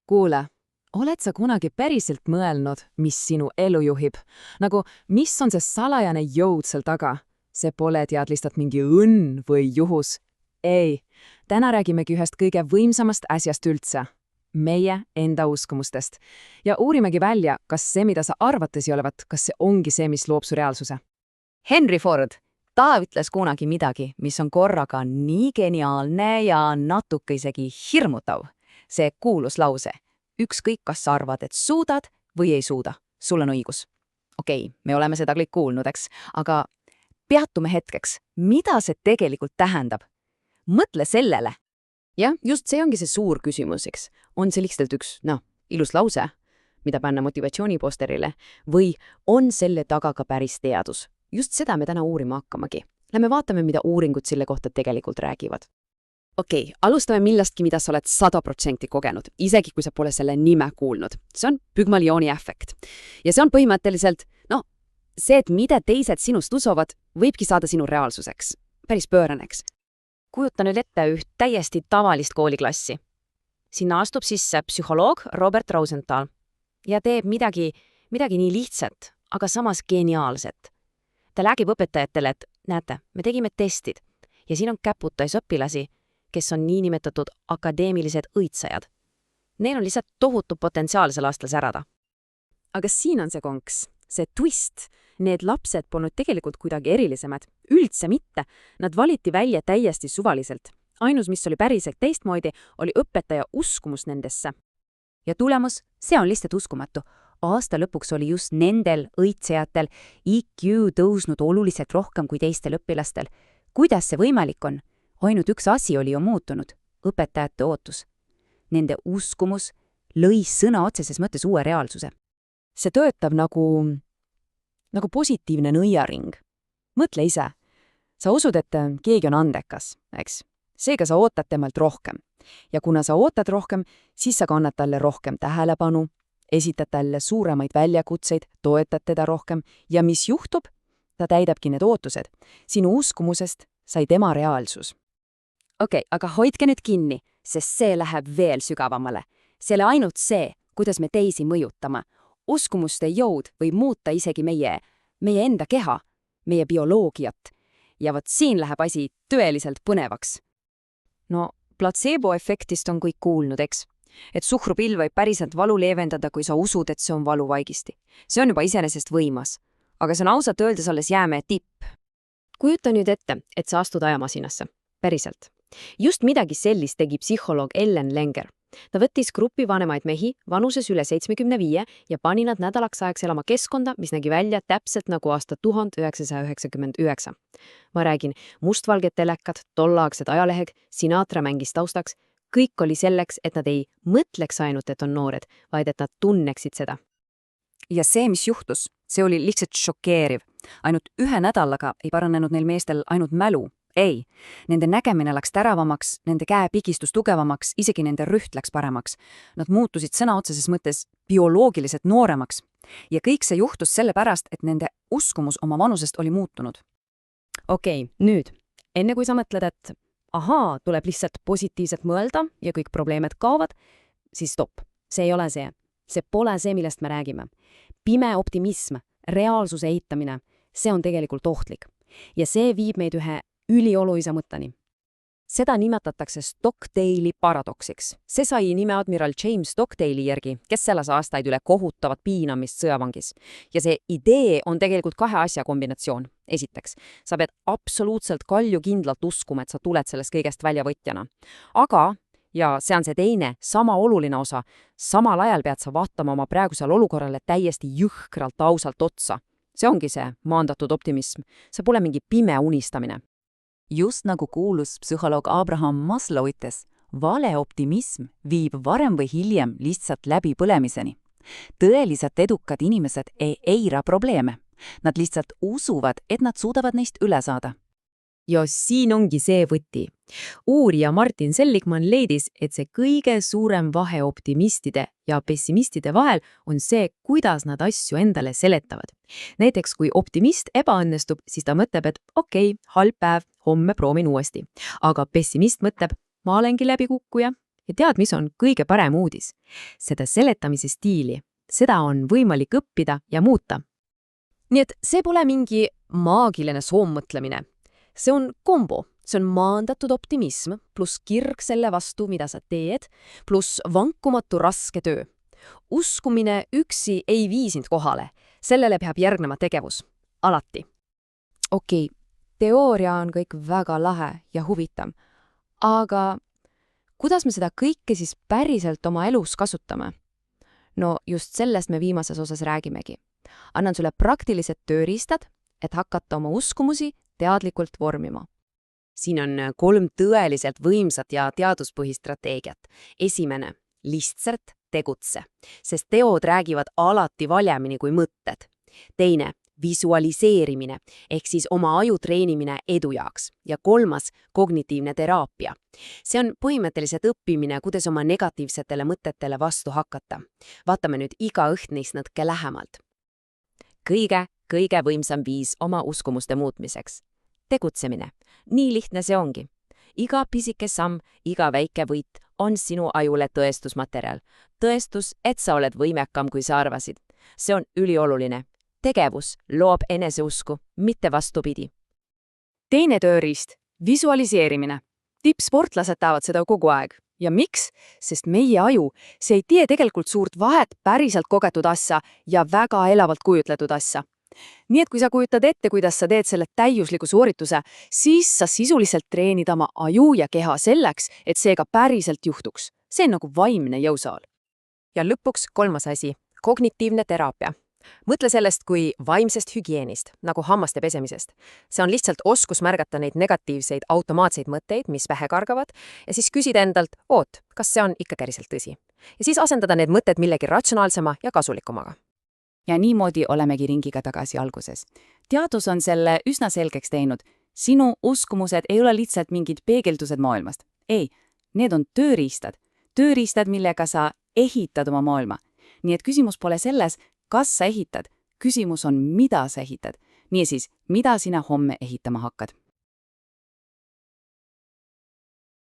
Kuule, oled sa kunagi päriselt mõelnud, mis sinu elu juhib? Nagu, mis on see salajane jõud seal taga? See pole tead lihtsalt mingi õnn või juhus. Ei, täna räägimegi ühest kõige võimsamast asjast üldse. Meie enda uskumustest. Ja uurimegi välja, kas see, mida sa arvates olevat, kas see ongi see, mis loob su reaalsuse. Henry Ford, ta ütles kunagi midagi, mis on korraga nii geniaalne ja natuke isegi hirmutav. See kuulus lause. Ükskõik, kas sa arvad, et suudad või ei suuda. Sul on õigus. Okei, me oleme seda kõik kuulnud, eks? Aga peatume hetkeks. Mida see tegelikult tähendab? Mõtle sellele. Jah, just see ongi see suur küsimus, eks. On see lihtsalt üks, ilus lause, mida panna motivatsiooniposterile, või on selle taga ka päris teadus? Just seda me täna uurima hakkamegi. Lähme vaatame, mida uuringud selle kohta tegelikult räägivad. Okei, alustame millestki, mida sa oled 100% kogenud, isegi kui sa pole selle nime kuulnud. See on Pygmalioni efekt. Ja see on põhimõtteliselt, see, et mida teised sinust usuvad, võibki saada sinu reaalsuseks. Päris pööraneks. Kujuta nüüd ette üht täiesti tavalist kooliklassi. Sinna astub sisse psühholoog Robert Rosenthal ja teeb midagi nii lihtsat, aga samas geniaalset. Ta räägib õpetajatele, et näete, me tegime testid ja siin on käputäis õpilasi, kes on niinimetatud akadeemilised õitsajad. Neil on lihtsalt tohutu potentsiaal selle aastal särada. Aga siin on see konks, see twist. Need lapsed polnud tegelikult kuidagi erilisemad. Üldse mitte. Nad valiti välja täiesti suvaliselt. Ainus, mis oli päriselt teistmoodi, oli õpetaja uskumus nendesse. Ja tulemus, see on lihtsalt uskumatu. Aasta lõpuks oli just nendel õitsejatel IQ tõusnud oluliselt rohkem kui teistel õpilastel. Kuidas see võimalik on? Ainult üks asi oli ju muutunud, õpetajate ootus. Nende uskumus lõi sõna otseses mõttes uue reaalsuse. See töötab nagu positiivne nõiaring. Mõtle ise. Sa usud, et keegi on andekas, eks? Seega sa ootad temalt rohkem. Ja kuna sa ootad rohkem, siis sa kannad talle rohkem tähelepanu, esitad talle suuremaid väljakutseid, toetad teda rohkem ja mis juhtub? Ta täidabki need ootused. Sinu uskumusest sai tema reaalsus. Okei, aga hoidke nüüd kinni, sest see läheb veel sügavamale. Selle ainult see, kuidas me teisi mõjutame. Uskumuste jõud võib muuta isegi meie enda keha, meie bioloogiat. Ja vot siin läheb asi tõeliselt põnevaks. No, platseebo-efektist on kõik kuulnud, eks? Et suhkrupill võib päriselt valu leevendada, kui sa usud, et see on valuvaigisti. See on juba iseenesest võimas. Aga see on ausalt öeldes alles jäämäe tipp. Kujuta nüüd ette, et sa astud ajamasinasse. Päriselt. Just midagi sellist tegi psühholoog Ellen Langer. Ta võttis grupi vanemaid mehi vanuses üle 75 ja pani nad nädalaks ajaks elama keskkonda, mis nägi välja täpselt nagu aasta 1999. Ma räägin mustvalged telekad, tollaagsed ajaleheg, Sinatra mängis taustaks. Kõik oli selleks, et nad ei mõtleks ainult, et on noored, vaid et nad tunneksid seda. Ja see, mis juhtus, see oli lihtsalt šokeeriv. Ainult 1 nädalaga ei paranenud neil meestel ainult mälu. Ei, nende nägemine läks teravamaks, nende käepigistus tugevamaks, isegi nende rüht läks paremaks. Nad muutusid sõna otseses mõttes bioloogiliselt nooremaks. Ja kõik see juhtus sellepärast, et nende uskumus oma vanusest oli muutunud. Okei, nüüd, enne kui sa mõtled, et tuleb lihtsalt positiivselt mõelda ja kõik probleemid kaovad, siis stopp. See ei ole see. See pole see, millest me räägime. Pime optimism, reaalsuse eitamine, see on tegelikult ohtlik. Ja see viib meid ühe üliolulise mõtteni. Seda nimetatakse Stockdale'i paradoksiks. See sai nime admiral James Stockdale'i järgi, kes elas aastaid üle kohutavat piinamist sõjavangis. Ja see idee on tegelikult 2 asja kombinatsioon. Esiteks, sa pead absoluutselt kaljukindlalt uskuma, et sa tuled sellest kõigest väljavõtjana. Aga, ja see on see teine, sama oluline osa, samal ajal pead sa vaatama oma praegusele olukorrale täiesti jõhkralt ausalt otsa. See ongi see maandatud optimism. See pole mingi pime unistamine. Just nagu kuulus psühholoog Abraham Maslow ütles, vale optimism viib varem või hiljem lihtsalt läbi põlemiseni. Tõeliselt edukad inimesed ei eira probleeme. Nad lihtsalt usuvad, et nad suudavad neist üle saada. Ja siin ongi see võti. Uurija Martin Seligman leidis, et see kõige suurem vahe optimistide ja pessimistide vahel on see, kuidas nad asju endale seletavad. Näiteks, kui optimist ebaõnnestub, siis ta mõtleb, et okei, halb päev, homme proovin uuesti. Aga pessimist mõtleb, ma olengi läbikukkuja, ja tead, mis on kõige parem uudis? Seda seletamise stiili, seda on võimalik õppida ja muuta. nii et see pole mingi maagiline soommõtlemine. See on kombo, see on maandatud optimism pluss kirg selle vastu, mida sa teed, pluss vankumatu raske töö. Uskumine üksi ei vii sind kohale, sellele peab järgnema tegevus. Alati. Okei, teooria on kõik väga lahe ja huvitav, aga kuidas me seda kõike siis päriselt oma elus kasutame? No just sellest me viimases osas räägimegi. Annan sulle praktilised tööriistad, et hakata oma uskumusi teadlikult vormima. Siin on 3 tõeliselt võimsat ja teaduspõhist strateegiat. Esimene, lihtsalt tegutse, sest teod räägivad alati valjemini kui mõtted. Teine, visualiseerimine, ehk siis oma aju treenimine edu jaoks. Ja 3, kognitiivne teraapia. See on põhimõtteliselt õppimine, kuidas oma negatiivsetele mõtetele vastu hakata. Vaatame nüüd iga õht neist natuke lähemalt. Kõige võimsam viis oma uskumuste muutmiseks. Tegutsemine. Nii lihtne see ongi. Iga pisike samm, iga väike võit on sinu ajule tõestusmaterjal. Tõestus, et sa oled võimekam, kui sa arvasid. See on ülioluline. Tegevus loob eneseusku, mitte vastupidi. Teine tööriist, visualiseerimine. Tippsportlased teevad seda kogu aeg. Ja miks? Sest meie aju, see ei tee tegelikult suurt vahet päriselt kogetud asja ja väga elavalt kujutletud asja. Nii et kui sa kujutad ette, kuidas sa teed selle täiusliku soorituse, siis sa sisuliselt treenid oma aju ja keha selleks, et see ka päriselt juhtuks. See on nagu vaimne jõusaal. Ja lõpuks 3. asi, kognitiivne teraapia. Mõtle sellest kui vaimsest hügieenist, nagu hammaste pesemisest. See on lihtsalt oskus märgata neid negatiivseid automaatseid mõtteid, mis pähe kargavad, ja siis küsida endalt, kas see on ikka päriselt tõsi. Ja siis asendada need mõtted millegi ratsionaalsema ja kasulikumaga. Ja niimoodi olemegi ringiga tagasi alguses. Teadus on selle üsna selgeks teinud. Sinu uskumused ei ole lihtsalt mingid peegeldused maailmast. Ei, need on tööriistad. Tööriistad, millega sa ehitad oma maailma. Nii et küsimus pole selles, kas sa ehitad. Küsimus on, mida sa ehitad. Niisiis, mida sina homme ehitama hakkad?